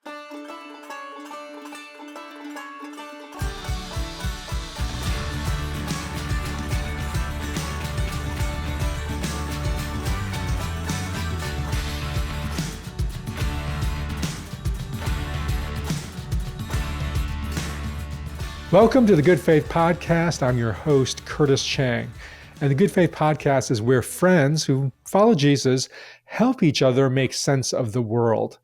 Welcome to the Good Faith Podcast. I'm your host, Curtis Chang. And the Good Faith Podcast is where friends who follow Jesus help each other make sense of the world.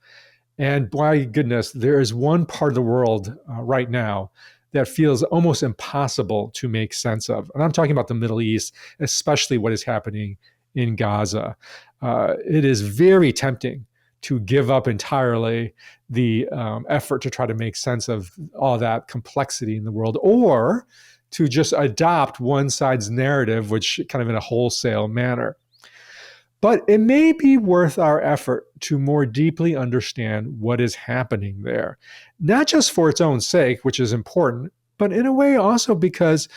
And by goodness, there is one part of the world right now that feels almost impossible to make sense of. And I'm talking about the Middle East, especially what is happening in Gaza. It is very tempting to give up entirely the effort to try to make sense of all that complexity in the world, or to just adopt one side's narrative, which kind of in a wholesale manner. But it may be worth our effort to more deeply understand what is happening there, not just for its own sake, which is important, but in a way also because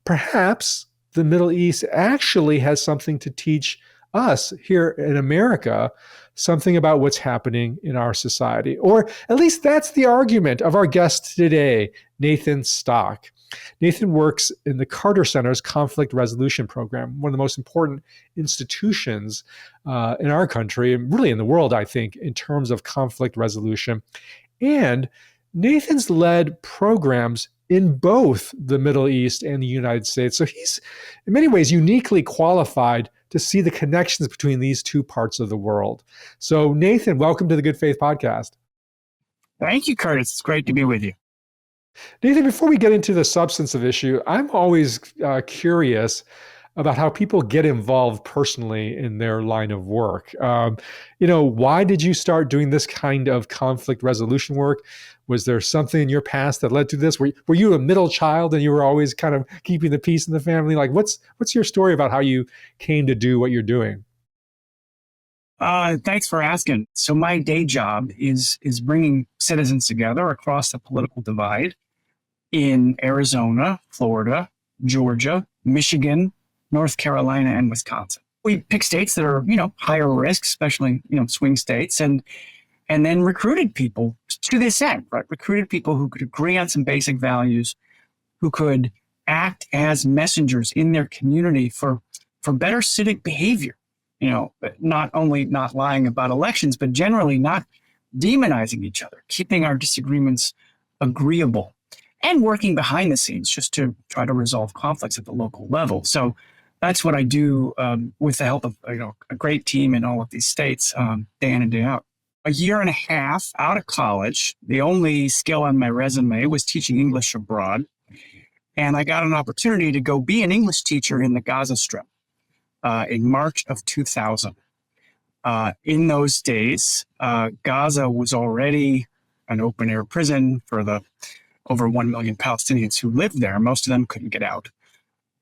perhaps the Middle East actually has something to teach us here in America, something about what's happening in our society. Or at least that's the argument of our guest today, Nathan Stock. Nathan works in the Carter Center's Conflict Resolution Program, one of the most important institutions in our country and really in the world, I think, in terms of conflict resolution. And Nathan's led programs in both the Middle East and the United States. So he's in many ways uniquely qualified to see the connections between these two parts of the world. So Nathan, welcome to the Good Faith Podcast. Thank you, Curtis. It's great to be with you. Nathan, before we get into the substance of issue, I'm always curious about how people get involved personally in their line of work. Why did you start doing this kind of conflict resolution work? Was there something in your past that led to this? Were you a middle child and you were always kind of keeping the peace in the family? Like, what's your story about how you came to do what you're doing? Thanks for asking. So my day job is bringing citizens together across the political divide in Arizona, Florida, Georgia, Michigan, North Carolina, and Wisconsin. We pick states that are, higher risk, especially, swing states, and then recruited people to this end, right? Recruited people who could agree on some basic values, who could act as messengers in their community for better civic behavior. Not only not lying about elections, but generally not demonizing each other, keeping our disagreements agreeable, and working behind the scenes just to try to resolve conflicts at the local level. So that's what I do with the help of a great team in all of these states, day in and day out. A year and a half out of college, the only skill on my resume was teaching English abroad. And I got an opportunity to go be an English teacher in the Gaza Strip in March of 2000. In those days, Gaza was already an open-air prison for the over 1 million Palestinians who lived there. Most of them couldn't get out.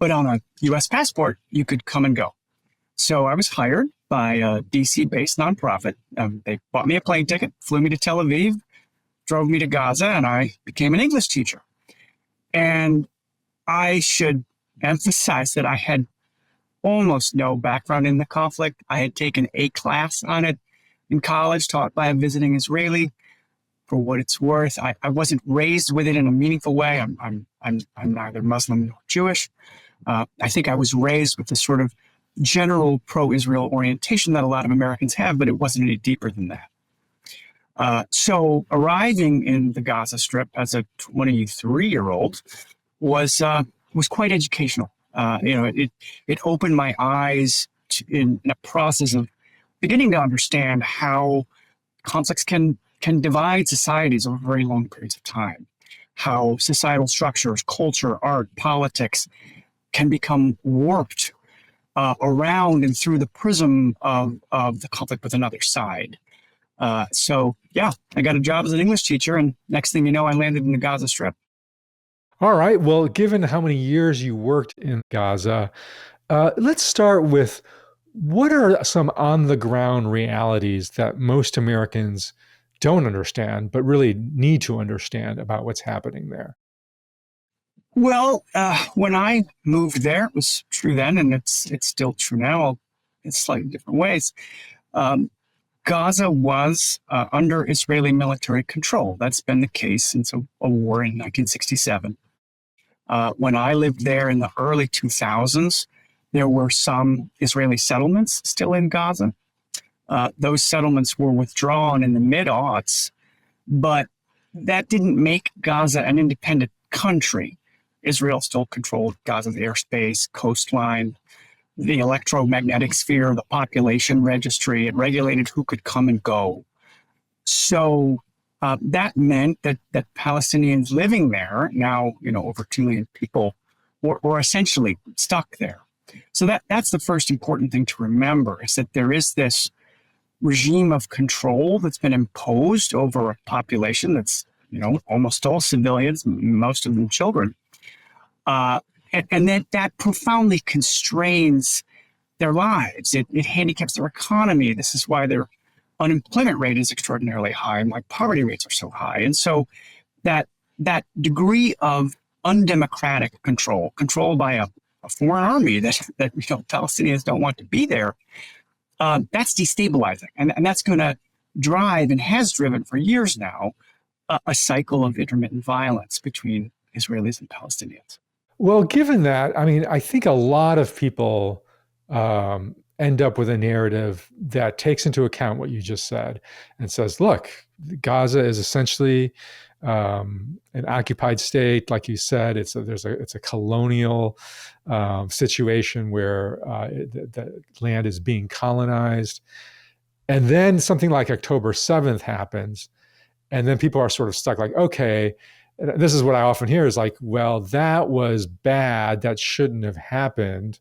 But on a U.S. passport, you could come and go. So I was hired by a DC-based nonprofit. They bought me a plane ticket, flew me to Tel Aviv, drove me to Gaza, and I became an English teacher. And I should emphasize that I had almost no background in the conflict. I had taken a class on it in college, taught by a visiting Israeli. For what it's worth, I wasn't raised with it in a meaningful way. I'm neither Muslim nor Jewish. I think I was raised with the sort of general pro-Israel orientation that a lot of Americans have, but it wasn't any deeper than that. So arriving in the Gaza Strip as a 23-year-old was quite educational. It opened my eyes in a process of beginning to understand how conflicts can divide societies over very long periods of time, how societal structures, culture, art, politics can become warped around and through the prism of the conflict with another side. I got a job as an English teacher, and next thing you know, I landed in the Gaza Strip. All right. Well, given how many years you worked in Gaza, let's start with what are some on-the-ground realities that most Americans don't understand, but really need to understand about what's happening there? Well, when I moved there, it was true then, and it's still true now, in slightly different ways. Gaza was under Israeli military control. That's been the case since a war in 1967. When I lived there in the early 2000s, there were some Israeli settlements still in Gaza. Those settlements were withdrawn in the mid-aughts, but that didn't make Gaza an independent country. Israel still controlled Gaza's airspace, coastline, the electromagnetic sphere, the population registry. It regulated who could come and go. So that meant that Palestinians living there, now over 2 million people, were essentially stuck there. So that's the first important thing to remember, is that there is this regime of control that's been imposed over a population that's almost all civilians, most of them children, and that profoundly constrains their lives. It handicaps their economy. This is why their unemployment rate is extraordinarily high, and why poverty rates are so high. And so that degree of undemocratic control by a foreign army that Palestinians don't want to be there, that's destabilizing, and that's going to drive, and has driven for years now, a cycle of intermittent violence between Israelis and Palestinians. Well, given that, I mean, I think a lot of people end up with a narrative that takes into account what you just said and says, look, Gaza is essentially an occupied state. Like you said, it's a colonial situation where the land is being colonized. And then something like October 7th happens. And then people are sort of stuck like, okay, this is what I often hear is like, well, that was bad. That shouldn't have happened.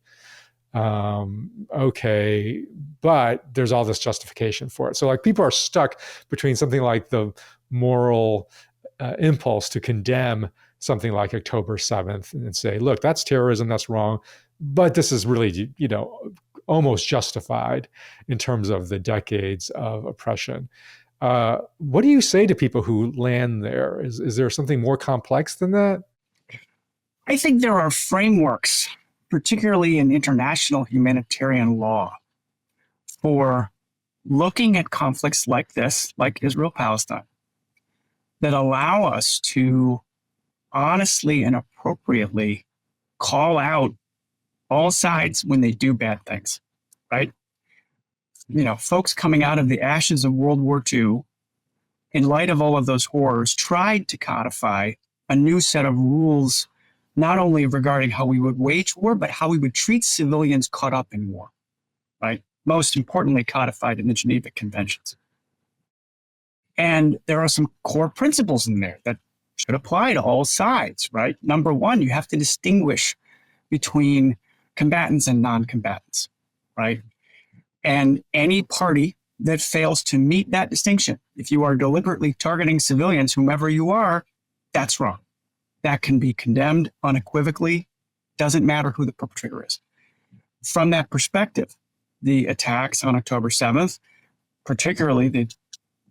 Okay, but there's all this justification for it. So like people are stuck between something like the moral impulse to condemn something like October 7th and say, look, that's terrorism, that's wrong. But this is really, almost justified in terms of the decades of oppression. What do you say to people who land there? Is there something more complex than that? I think there are frameworks, particularly in international humanitarian law, for looking at conflicts like this, like Israel-Palestine, that allow us to honestly and appropriately call out all sides when they do bad things, right? Folks coming out of the ashes of World War II, in light of all of those horrors, tried to codify a new set of rules, not only regarding how we would wage war, but how we would treat civilians caught up in war, right? Most importantly, codified in the Geneva Conventions. And there are some core principles in there that should apply to all sides, right? Number one, you have to distinguish between combatants and non-combatants, right? And any party that fails to meet that distinction, if you are deliberately targeting civilians, whomever you are, that's wrong. That can be condemned unequivocally. Doesn't matter who the perpetrator is. From that perspective, the attacks on October 7th, particularly the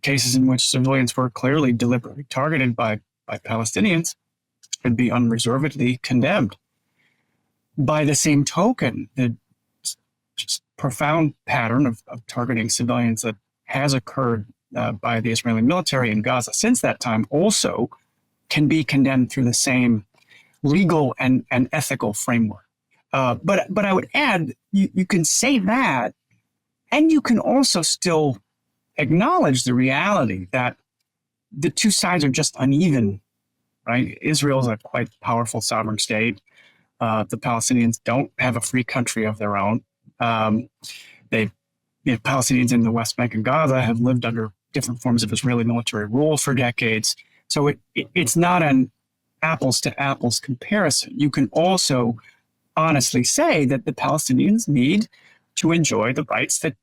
cases in which civilians were clearly deliberately targeted by Palestinians, should be unreservedly condemned. By the same token, the just profound pattern of targeting civilians that has occurred by the Israeli military in Gaza since that time also can be condemned through the same legal and ethical framework. But I would add, you can say that, and you can also still acknowledge the reality that the two sides are just uneven, right? Israel is a quite powerful sovereign state. The Palestinians don't have a free country of their own. Palestinians in the West Bank and Gaza have lived under different forms of Israeli military rule for decades. So it's not an apples to apples comparison. You can also honestly say that the Palestinians need to enjoy the rights that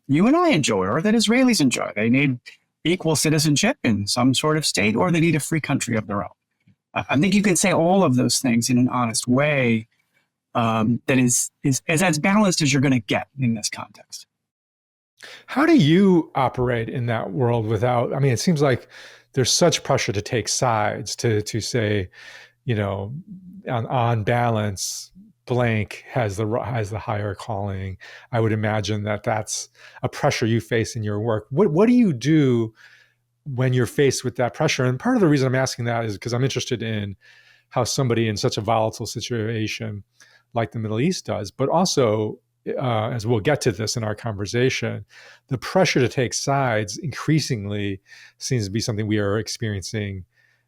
you and I enjoy, or that Israelis enjoy. They need equal citizenship in some sort of state, or they need a free country of their own. I think you can say all of those things in an honest way that is as balanced as you're going to get in this context. How do you operate in that world without, I mean, it seems like there's such pressure to take sides, to say, on balance, blank has the higher calling. I would imagine that that's a pressure you face in your work. What do you do when you're faced with that pressure? And part of the reason I'm asking that is because I'm interested in how somebody in such a volatile situation like the Middle East does, but also, as we'll get to this in our conversation, the pressure to take sides increasingly seems to be something we are experiencing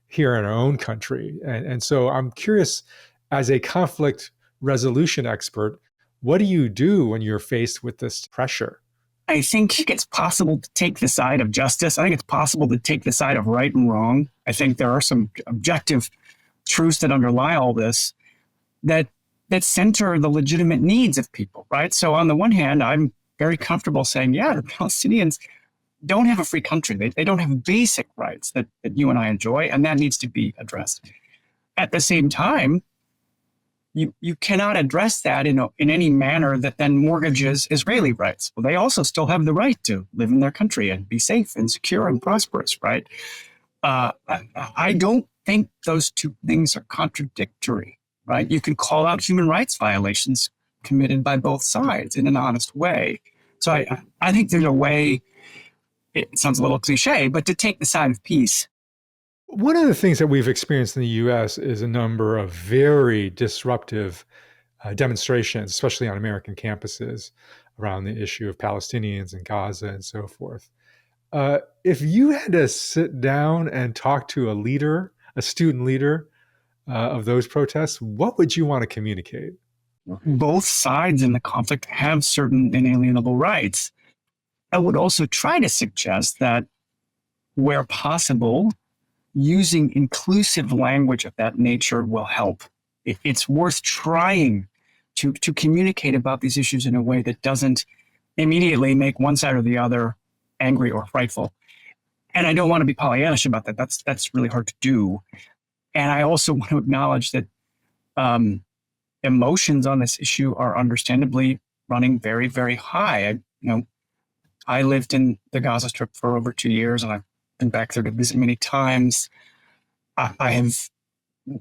here in our own country. And so I'm curious, as a conflict resolution expert, what do you do when you're faced with this pressure? I think it's possible to take the side of justice. I think it's possible to take the side of right and wrong. I think there are some objective truths that underlie all this that center the legitimate needs of people, right? So on the one hand, I'm very comfortable saying, yeah, the Palestinians don't have a free country. They don't have basic rights that you and I enjoy, and that needs to be addressed. At the same time, you cannot address that in any manner that then mortgages Israeli rights. Well, they also still have the right to live in their country and be safe and secure and prosperous, right? I don't think those two things are contradictory, right? You can call out human rights violations committed by both sides in an honest way. So I think there's a way, it sounds a little cliche, but to take the side of peace. One of the things that we've experienced in the US is a number of very disruptive demonstrations, especially on American campuses, around the issue of Palestinians and Gaza and so forth. If you had to sit down and talk to a student leader of those protests, what would you want to communicate? Both sides in the conflict have certain inalienable rights. I would also try to suggest that where possible, using inclusive language of that nature will help. It's worth trying to communicate about these issues in a way that doesn't immediately make one side or the other angry or frightful. And I don't want to be Pollyannish about that. That's really hard to do. And I also want to acknowledge that emotions on this issue are understandably running very, very high. I lived in the Gaza Strip for over 2 years, and I've been back there to visit many times. I have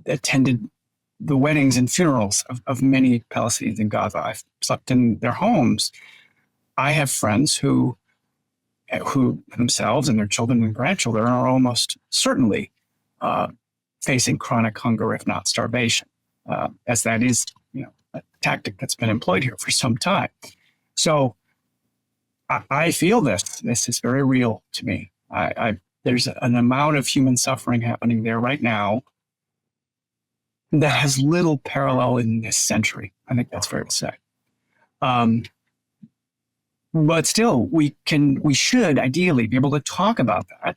attended the weddings and funerals of many Palestinians in Gaza. I've slept in their homes. I have friends who themselves and their children and grandchildren are almost certainly facing chronic hunger, if not starvation, as that is, a tactic that's been employed here for some time. So I feel this. This is very real to me. There's an amount of human suffering happening there right now that has little parallel in this century. I think that's fair to say. But still, we should ideally be able to talk about that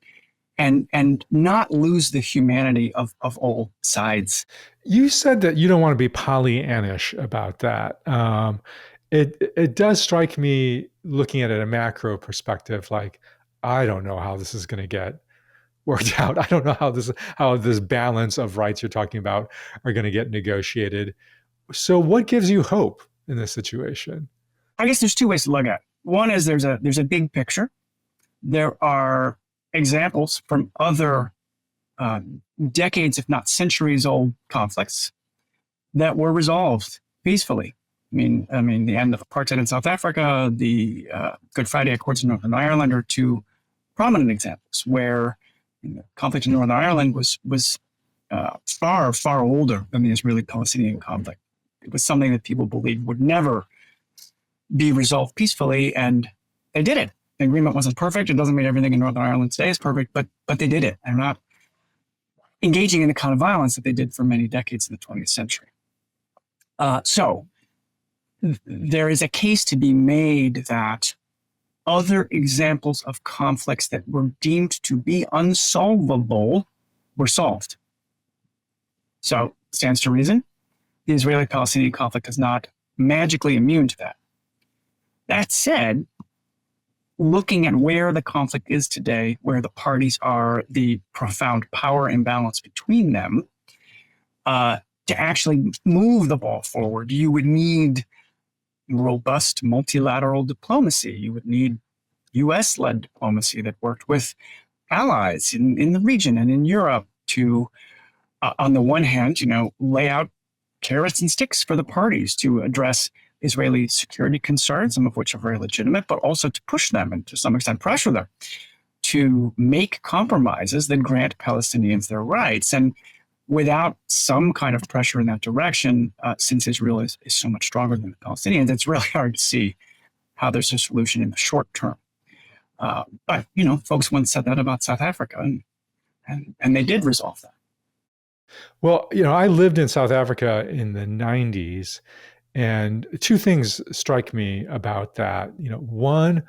and not lose the humanity of all sides. You said that you don't want to be Pollyannish about that. It does strike me, looking at it in a macro perspective, like, I don't know how this is going to get worked out. I don't know how this balance of rights you're talking about are going to get negotiated. So what gives you hope in this situation? I guess there's two ways to look at it. One is there's a big picture. There are examples from other decades, if not centuries old conflicts that were resolved peacefully. I mean, the end of apartheid in South Africa, the Good Friday Accords in Northern Ireland are two prominent examples where conflict in Northern Ireland was far, far older than the Israeli-Palestinian conflict. It was something that people believed would never be resolved peacefully, and they did it. The agreement wasn't perfect. It doesn't mean everything in Northern Ireland today is perfect, but they did it. They're not engaging in the kind of violence that they did for many decades in the 20th century. So there is a case to be made that other examples of conflicts that were deemed to be unsolvable were solved. So stands to reason, the Israeli-Palestinian conflict is not magically immune to that. That said, looking at where the conflict is today, where the parties are, the profound power imbalance between them, to actually move the ball forward, you would need robust multilateral diplomacy. You would need US-led diplomacy that worked with allies in the region and in Europe to, on the one hand, lay out carrots and sticks for the parties to address Israeli security concerns, some of which are very legitimate, but also to push them and to some extent pressure them to make compromises that grant Palestinians their rights. And without some kind of pressure in that direction, since Israel is so much stronger than the Palestinians, it's really hard to see how there's a solution in the short term. But, folks once said that about South Africa, and they did resolve that. Well, I lived in South Africa in the 90s, and two things strike me about that. One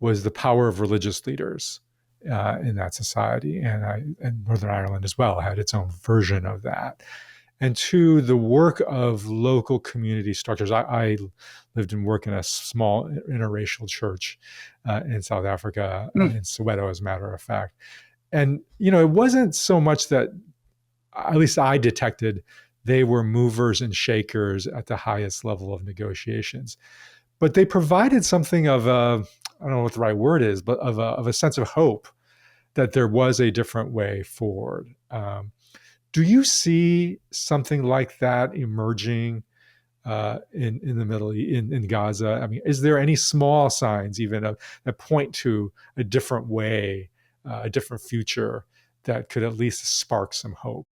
was the power of religious leaders in that society, and Northern Ireland as well had its own version of that. And two, the work of local community structures. I lived and worked in a small interracial church in South Africa, in Soweto, as a matter of fact. And, it wasn't so much that, at least I detected, they were movers and shakers at the highest level of negotiations. But they provided something of a, I don't know what the right word is, but of a sense of hope that there was a different way forward. Do you see something like that emerging in the Middle East, in Gaza? I mean, is there any small signs even that point to a different way, a different future that could at least spark some hope?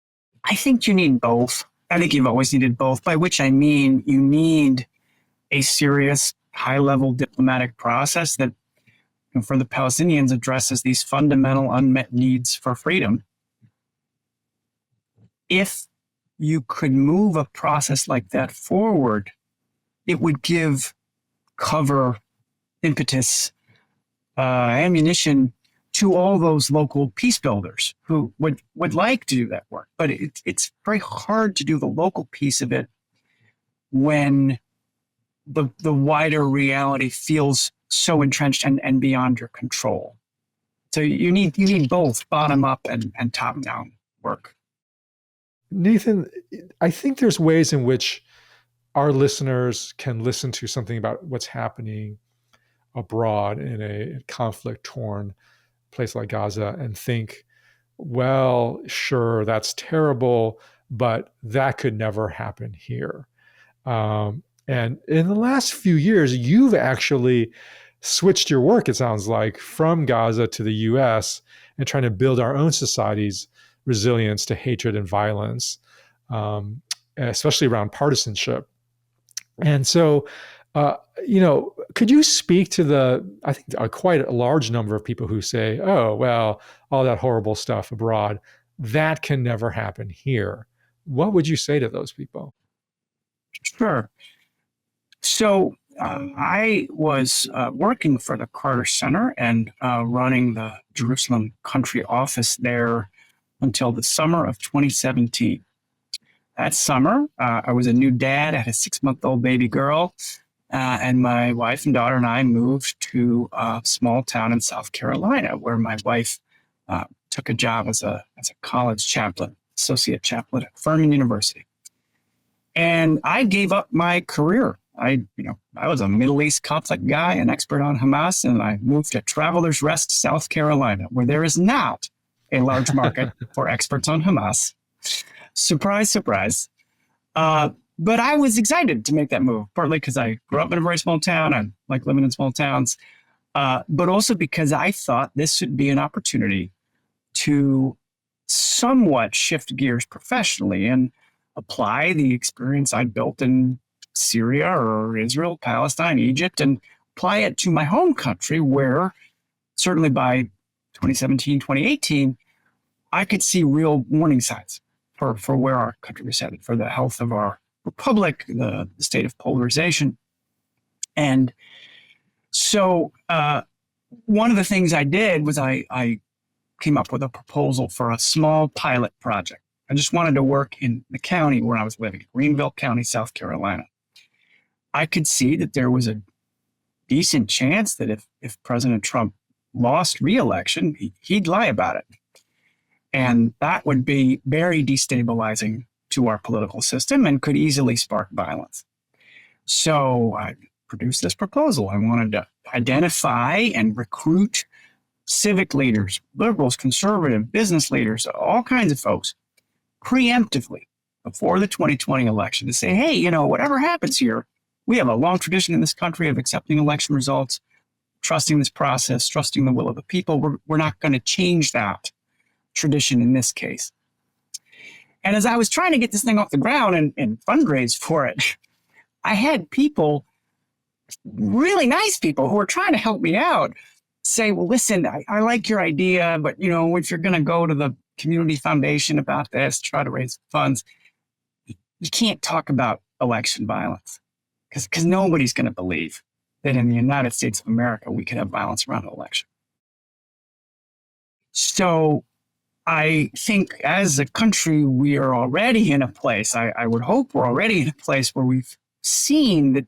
I think you need both. I think you've always needed both, by which I mean you need a serious, high-level diplomatic process that, for the Palestinians, addresses these fundamental unmet needs for freedom. If you could move a process like that forward, it would give cover, impetus, ammunition to all those local peace builders who would like to do that work. But it's very hard to do the local piece of it when the wider reality feels so entrenched and beyond your control. So you need both bottom up and top down work. Nathan, I think there's ways in which our listeners can listen to something about what's happening abroad in a conflict-torn place like Gaza and think, well, sure, that's terrible, but that could never happen here. And in the last few years, you've actually switched your work, it sounds like, from Gaza to the US and trying to build our own society's resilience to hatred and violence, especially around partisanship. And so, could you speak to I think quite a large number of people who say, oh, well, all that horrible stuff abroad, that can never happen here. What would you say to those people? Sure. So I was working for the Carter Center and running the Jerusalem country office there until the summer of 2017. That summer, I was a new dad. I had a 6-month-old baby girl, and my wife and daughter and I moved to a small town in South Carolina, where my wife took a job as a college chaplain, associate chaplain at Furman University. And I gave up my career. I was a Middle East conflict guy, an expert on Hamas, and I moved to Travelers Rest, South Carolina, where there is not a large market for experts on Hamas. Surprise, surprise. But I was excited to make that move, partly because I grew up in a very small town. I like living in small towns, but also because I thought this would be an opportunity to somewhat shift gears professionally and apply the experience I built in Syria or Israel, Palestine, Egypt, and apply it to my home country, where certainly by 2017, 2018, I could see real warning signs for where our country was headed, for the health of our republic, the state of polarization. And so one of the things I did was I came up with a proposal for a small pilot project. I just wanted to work in the county where I was living, Greenville County, South Carolina. I could see that there was a decent chance that if President Trump lost re-election, he'd lie about it. And that would be very destabilizing to our political system and could easily spark violence. So I produced this proposal. I wanted to identify and recruit civic leaders, liberals, conservative, business leaders, all kinds of folks, preemptively before the 2020 election to say, hey, whatever happens here, we have a long tradition in this country of accepting election results, trusting this process, trusting the will of the people. We're not going to change that tradition in this case. And as I was trying to get this thing off the ground and fundraise for it, I had people, really nice people who were trying to help me out, say, well, listen, I like your idea, but if you're going to go to the community foundation about this, try to raise funds, you can't talk about election violence because nobody's going to believe that in the United States of America, we can have violence around an election. So I think as a country, we are already in a place, I would hope we're already in a place where we've seen that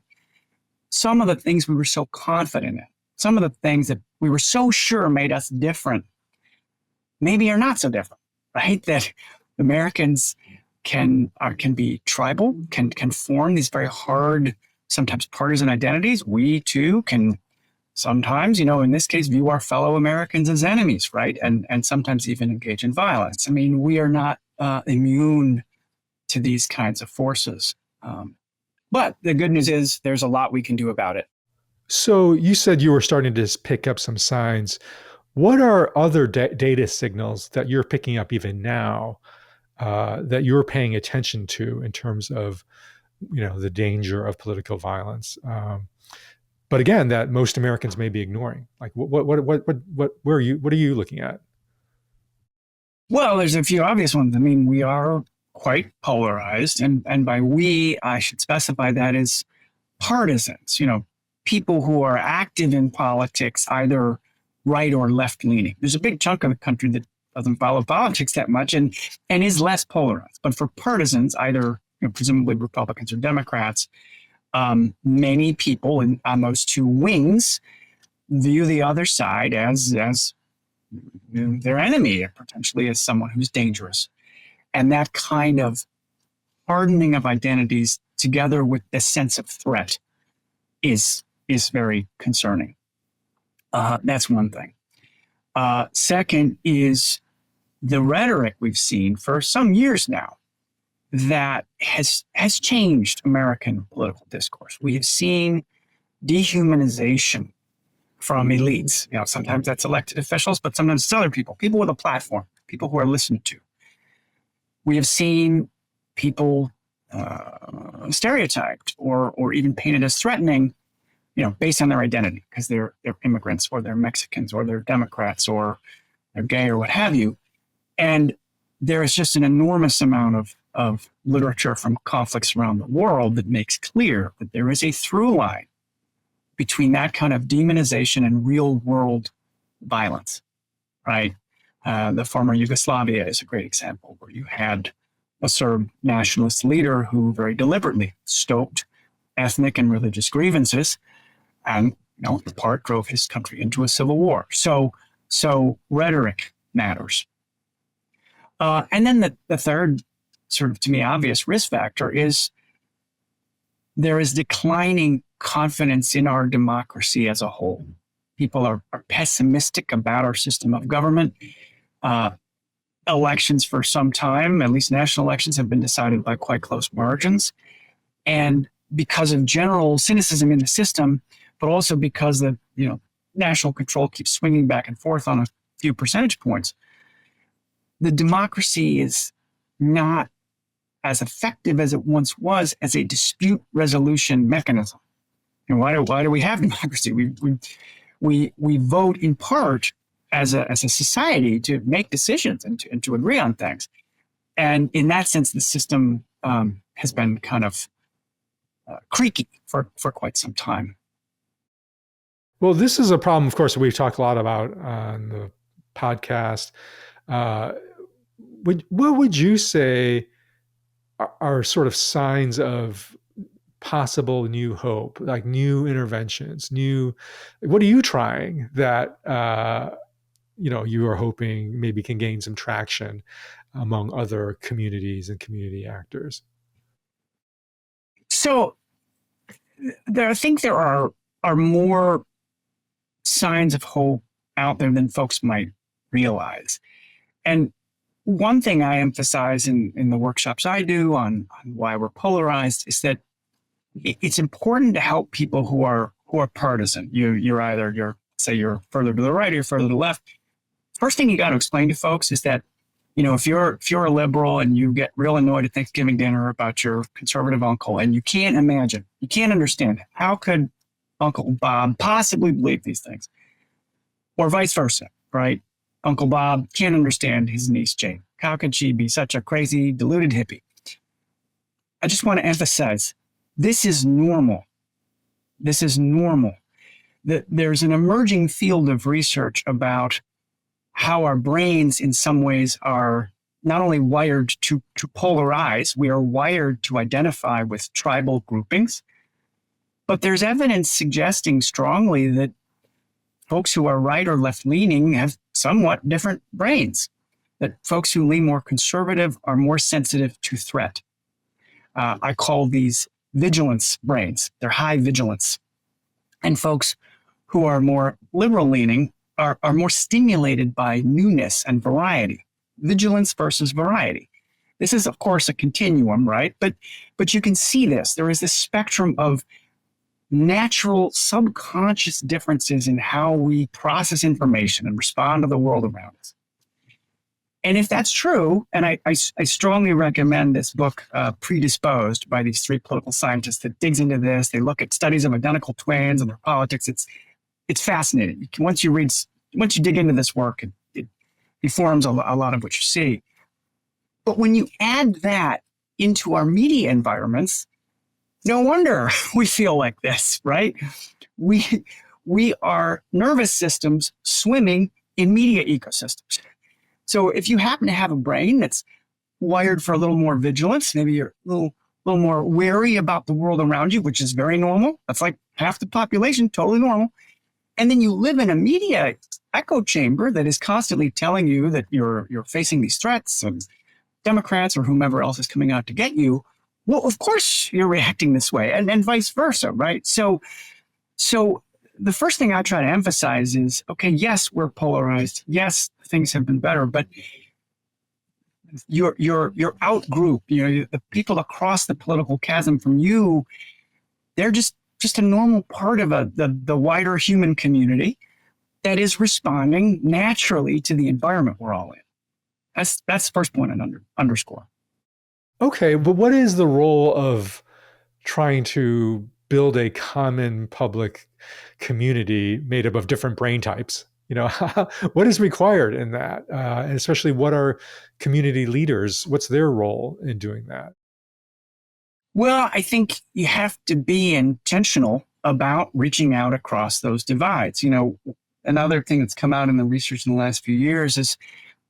some of the things we were so confident in, some of the things that we were so sure made us different, maybe are not so different, right? That Americans can be tribal, can form these very hard, sometimes partisan identities. We too can sometimes, in this case, view our fellow Americans as enemies, right? And sometimes even engage in violence. I mean, we are not immune to these kinds of forces. But the good news is there's a lot we can do about it. So you said you were starting to pick up some signs. What are other data signals that you're picking up even now that you're paying attention to in terms of, the danger of political violence? But again, that most Americans may be ignoring. Like, what are you looking at? Well, there's a few obvious ones. I mean, we are quite polarized, and by we, I should specify that as partisans. People who are active in politics, either right or left leaning. There's a big chunk of the country that doesn't follow politics that much and is less polarized. But for partisans, either presumably Republicans or Democrats, many people on those two wings view the other side as their enemy, or potentially as someone who's dangerous. And that kind of hardening of identities together with the sense of threat is very concerning. That's one thing. Second is the rhetoric we've seen for some years now that has changed American political discourse. We have seen dehumanization from elites. Sometimes that's elected officials, but sometimes it's other people with a platform, people who are listened to. We have seen people stereotyped or even painted as threatening, based on their identity, because they're immigrants or they're Mexicans or they're Democrats or they're gay or what have you. And there is just an enormous amount of literature from conflicts around the world that makes clear that there is a through line between that kind of demonization and real world violence, right? The former Yugoslavia is a great example where you had a Serb nationalist leader who very deliberately stoked ethnic and religious grievances and, in part drove his country into a civil war. So rhetoric matters. And then the third sort of, to me, obvious risk factor is there is declining confidence in our democracy as a whole. People are pessimistic about our system of government. Elections for some time, at least national elections, have been decided by quite close margins. And because of general cynicism in the system, but also because the national control keeps swinging back and forth on a few percentage points, the democracy is not as effective as it once was as a dispute resolution mechanism. Why do we have democracy? We vote in part as a society to make decisions and to agree on things. And in that sense, the system has been kind of creaky for quite some time. Well, this is a problem, of course, we've talked a lot about on the podcast. What would you say are sort of signs of possible new hope, like new interventions, what are you trying that, you are hoping maybe can gain some traction among other communities and community actors? So I think there are more signs of hope out there than folks might realize. And one thing I emphasize in the workshops I do on why we're polarized is that it's important to help people who are partisan. You're further to the right or you're further to the left. First thing you got to explain to folks is that, if you're a liberal and you get real annoyed at Thanksgiving dinner about your conservative uncle, and you can't understand how could Uncle Bob possibly believe these things, or vice versa, right? Uncle Bob can't understand his niece Jane. How could she be such a crazy, deluded hippie? I just want to emphasize, this is normal. This is normal. There's an emerging field of research about how our brains in some ways are not only wired to polarize, we are wired to identify with tribal groupings, but there's evidence suggesting strongly that folks who are right or left leaning have somewhat different brains, that folks who lean more conservative are more sensitive to threat. I call these vigilance brains. They're high vigilance. And folks who are more liberal leaning are more stimulated by newness and variety. Vigilance versus variety. This is, of course, a continuum, right? But you can see this. There is this spectrum of natural subconscious differences in how we process information and respond to the world around us. And if that's true, and I strongly recommend this book, Predisposed, by these three political scientists that digs into this. They look at studies of identical twins and their politics. It's fascinating. Once you dig into this work, it informs a lot of what you see. But when you add that into our media environments, no wonder we feel like this, right? We are nervous systems swimming in media ecosystems. So if you happen to have a brain that's wired for a little more vigilance, maybe you're a little more wary about the world around you, which is very normal. That's like half the population, totally normal. And then you live in a media echo chamber that is constantly telling you that you're facing these threats and Democrats or whomever else is coming out to get you. Well, of course you're reacting this way, and vice versa, right? So the first thing I try to emphasize is, okay, yes, we're polarized. Yes, things have been better, but your out group, the people across the political chasm from you, they're just a normal part of the wider human community that is responding naturally to the environment we're all in. That's the first point I'd underscore. Okay, but what is the role of trying to build a common public community made up of different brain types? What is required in that? And especially what are community leaders? What's their role in doing that? Well, I think you have to be intentional about reaching out across those divides. Another thing that's come out in the research in the last few years is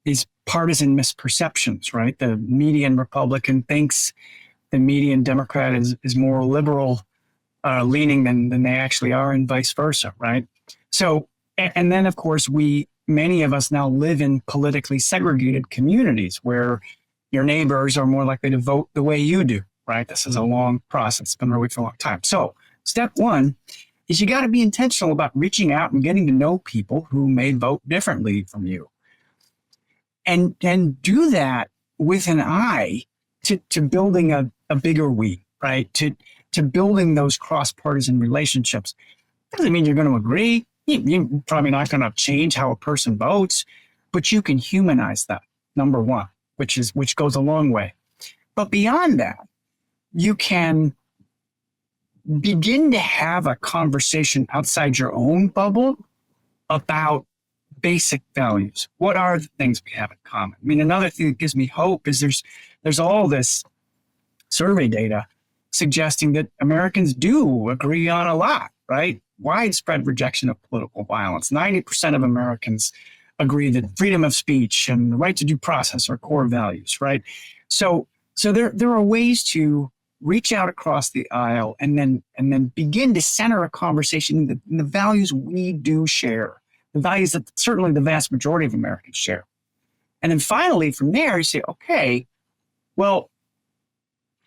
these partisan misperceptions, right? The median Republican thinks the median Democrat is more liberal leaning than they actually are, and vice versa, right? So, and then of course, many of us now live in politically segregated communities where your neighbors are more likely to vote the way you do, right? This is a long process. It's been really for a long time. So step one is you got to be intentional about reaching out and getting to know people who may vote differently from you. And do that with an eye to building a bigger we, right? To building those cross-partisan relationships. Doesn't mean you're going to agree. You're probably not going to change how a person votes, but you can humanize them, number one, which goes a long way. But beyond that, you can begin to have a conversation outside your own bubble about basic values. What are the things we have in common? I mean, another thing that gives me hope is there's all this survey data suggesting that Americans do agree on a lot, right? Widespread rejection of political violence. 90% of Americans agree that freedom of speech and the right to due process are core values, right? So there are ways to reach out across the aisle and then begin to center a conversation in the values we do share, the values that certainly the vast majority of Americans share. And then finally, from there, you say, okay, well,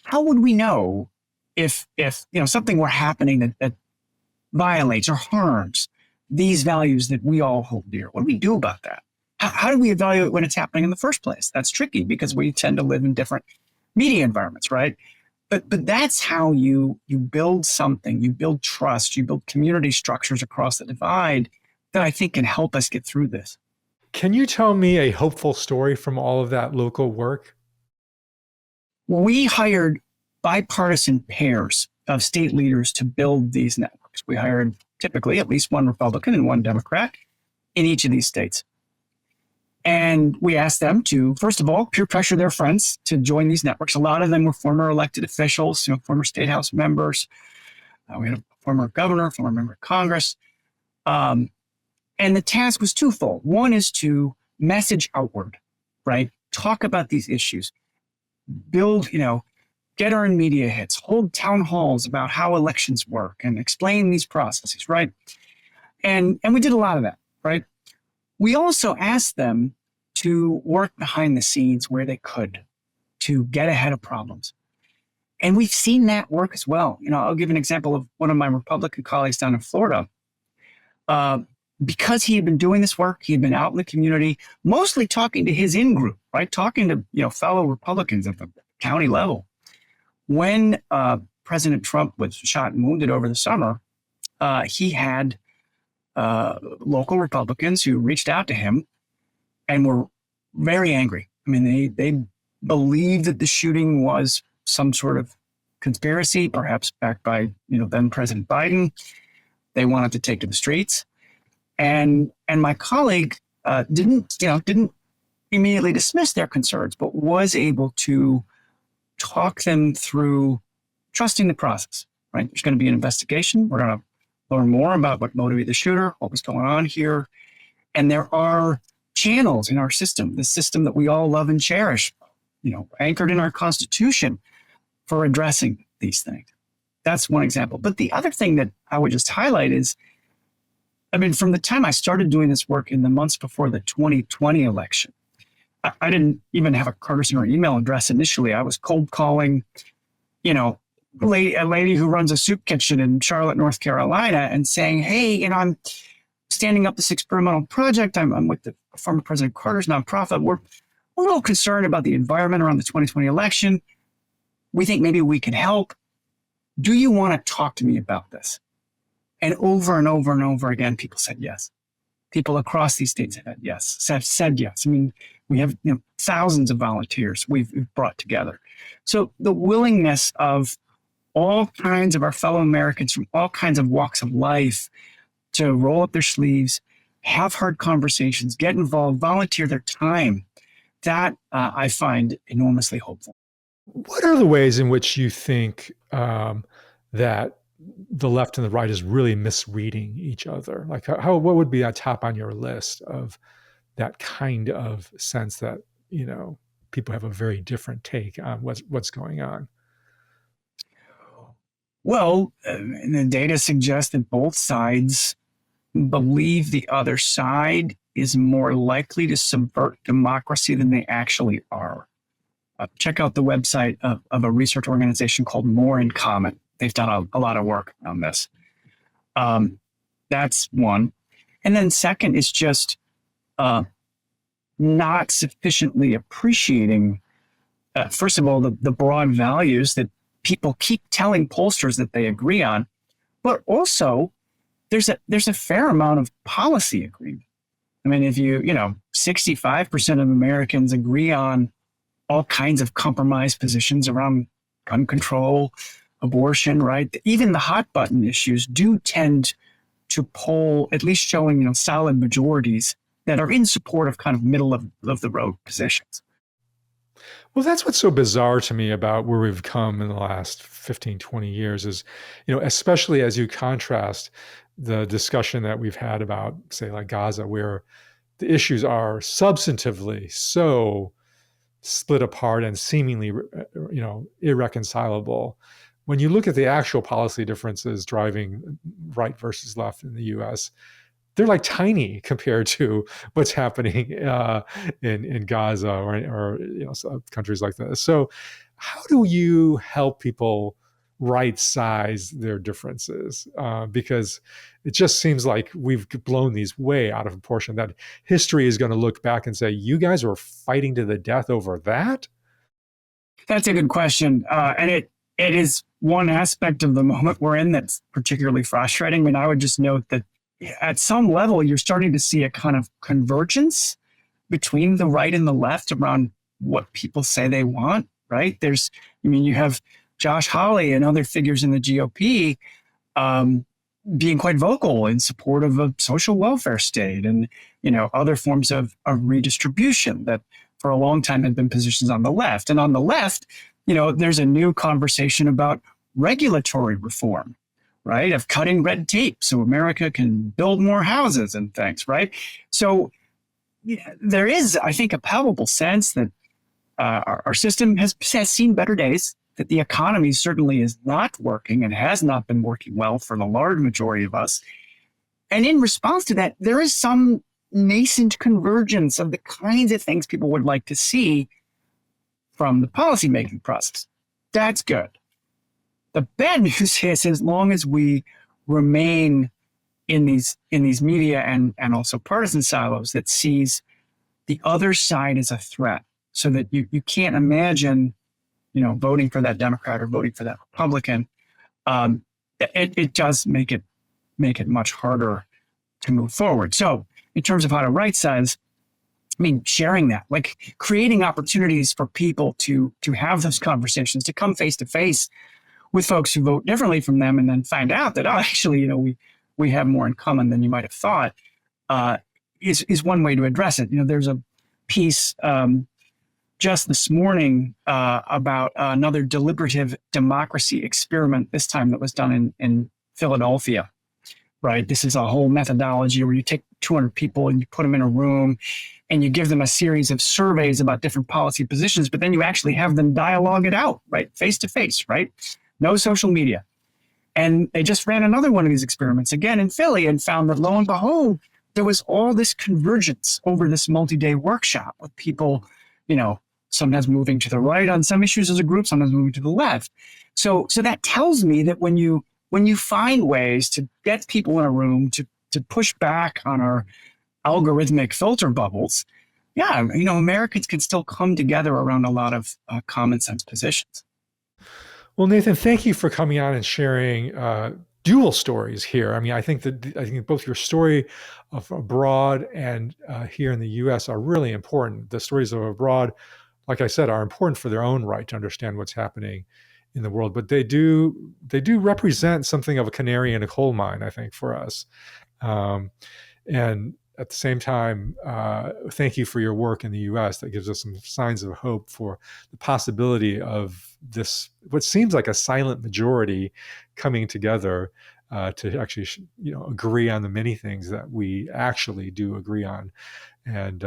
how would we know if something were happening that violates or harms these values that we all hold dear? What do we do about that? How do we evaluate when it's happening in the first place? That's tricky because we tend to live in different media environments, right? But that's how you build something, you build trust, you build community structures across the divide that I think can help us get through this. Can you tell me a hopeful story from all of that local work? We hired bipartisan pairs of state leaders to build these networks. We hired typically at least one Republican and one Democrat in each of these states. And we asked them to, first of all, peer pressure their friends to join these networks. A lot of them were former elected officials, former state house members. We had a former governor, former member of Congress. And the task was twofold. One is to message outward, right? Talk about these issues, build, get earned media hits, hold town halls about how elections work and explain these processes, right? And we did a lot of that, right? We also asked them to work behind the scenes where they could to get ahead of problems. And we've seen that work as well. I'll give an example of one of my Republican colleagues down in Florida. Because he had been doing this work, he had been out in the community, mostly talking to his in-group, right? Talking to, fellow Republicans at the county level. When President Trump was shot and wounded over the summer, he had local Republicans who reached out to him and were very angry. I mean, they believed that the shooting was some sort of conspiracy, perhaps backed by, then President Biden. They wanted to take to the streets. And my colleague didn't immediately dismiss their concerns, but was able to talk them through trusting the process, right? There's going to be an investigation. We're going to learn more about what motivated the shooter, what was going on here. And there are channels in our system, the system that we all love and cherish, anchored in our Constitution for addressing these things. That's one example. But the other thing that I would just highlight is, from the time I started doing this work in the months before the 2020 election, I didn't even have a Curtis or email address initially. I was cold calling, a lady who runs a soup kitchen in Charlotte, North Carolina, and saying, hey, I'm standing up this experimental project. I'm with the former President Carter's nonprofit. We're a little concerned about the environment around the 2020 election. We think maybe we can help. Do you want to talk to me about this? And over and over and over again, people said yes. People across these states have said yes. We have thousands of volunteers we've brought together. So the willingness of all kinds of our fellow Americans from all kinds of walks of life to roll up their sleeves, have hard conversations, get involved, volunteer their time, that I find enormously hopeful. What are the ways in which you think that the left and the right is really misreading each other? Like what would be at top on your list of that kind of sense that, people have a very different take on what's going on? Well, the data suggests that both sides believe the other side is more likely to subvert democracy than they actually are. Check out the website of a research organization called More in Common. They've done a lot of work on this. That's one. And then second is just not sufficiently appreciating, first of all, the broad values that people keep telling pollsters that they agree on, but also there's a fair amount of policy agreement. If 65% of Americans agree on all kinds of compromise positions around gun control, abortion, right? Even the hot button issues do tend to poll, at least showing, solid majorities that are in support of kind of middle of the road positions. Well, that's what's so bizarre to me about where we've come in the last 15, 20 years is, especially as you contrast the discussion that we've had about, say, like Gaza, where the issues are substantively so split apart and seemingly, irreconcilable. When you look at the actual policy differences driving right versus left in the U.S., they're like tiny compared to what's happening in Gaza or countries like this. So how do you help people right size their differences, because it just seems like we've blown these way out of proportion, that history is going to look back and say, you guys were fighting to the death over that? That's a good question. And it is one aspect of the moment we're in that's particularly frustrating. I mean, I would just note that at some level, you're starting to see a kind of convergence between the right and the left around what people say they want, right? You have Josh Hawley and other figures in the GOP being quite vocal in support of a social welfare state and, other forms of redistribution that for a long time had been positions on the left. And on the left, there's a new conversation about regulatory reform, right? Of cutting red tape so America can build more houses and things, right? So there is, I think, a palpable sense that our system has seen better days, that the economy certainly is not working and has not been working well for the large majority of us. And in response to that, there is some nascent convergence of the kinds of things people would like to see from the policymaking process. That's good. The bad news is, as long as we remain in these media and also partisan silos that sees the other side as a threat, so that you can't imagine, voting for that Democrat or voting for that Republican, it does make it much harder to move forward. So in terms of how to right size, I mean, sharing that, like creating opportunities for people to have those conversations, to come face to face with folks who vote differently from them, and then find out that, actually, we have more in common than you might have thought, is one way to address it. There's a piece just this morning about another deliberative democracy experiment, this time that was done in Philadelphia, right? This is a whole methodology where you take 200 people and you put them in a room and you give them a series of surveys about different policy positions, but then you actually have them dialogue it out, right? Face to face, right? No social media. And they just ran another one of these experiments again in Philly and found that, lo and behold, there was all this convergence over this multi-day workshop with people, sometimes moving to the right on some issues as a group, sometimes moving to the left. So that tells me that when you find ways to get people in a room to push back on our algorithmic filter bubbles, Americans can still come together around a lot of common sense positions. Well, Nathan, thank you for coming on and sharing dual stories here. I mean, I think both your story of abroad and here in the U.S. are really important. The stories of abroad, like I said, are important for their own right to understand what's happening in the world, but they do represent something of a canary in a coal mine, I think, for us. And at the same time, thank you for your work in the U.S. That gives us some signs of hope for the possibility of this, what seems like a silent majority, coming together to actually, agree on the many things that we actually do agree on. And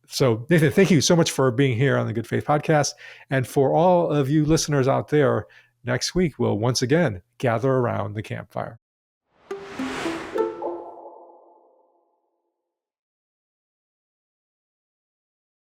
so, Nathan, thank you so much for being here on the Good Faith Podcast. And for all of you listeners out there, next week we'll once again gather around the campfire.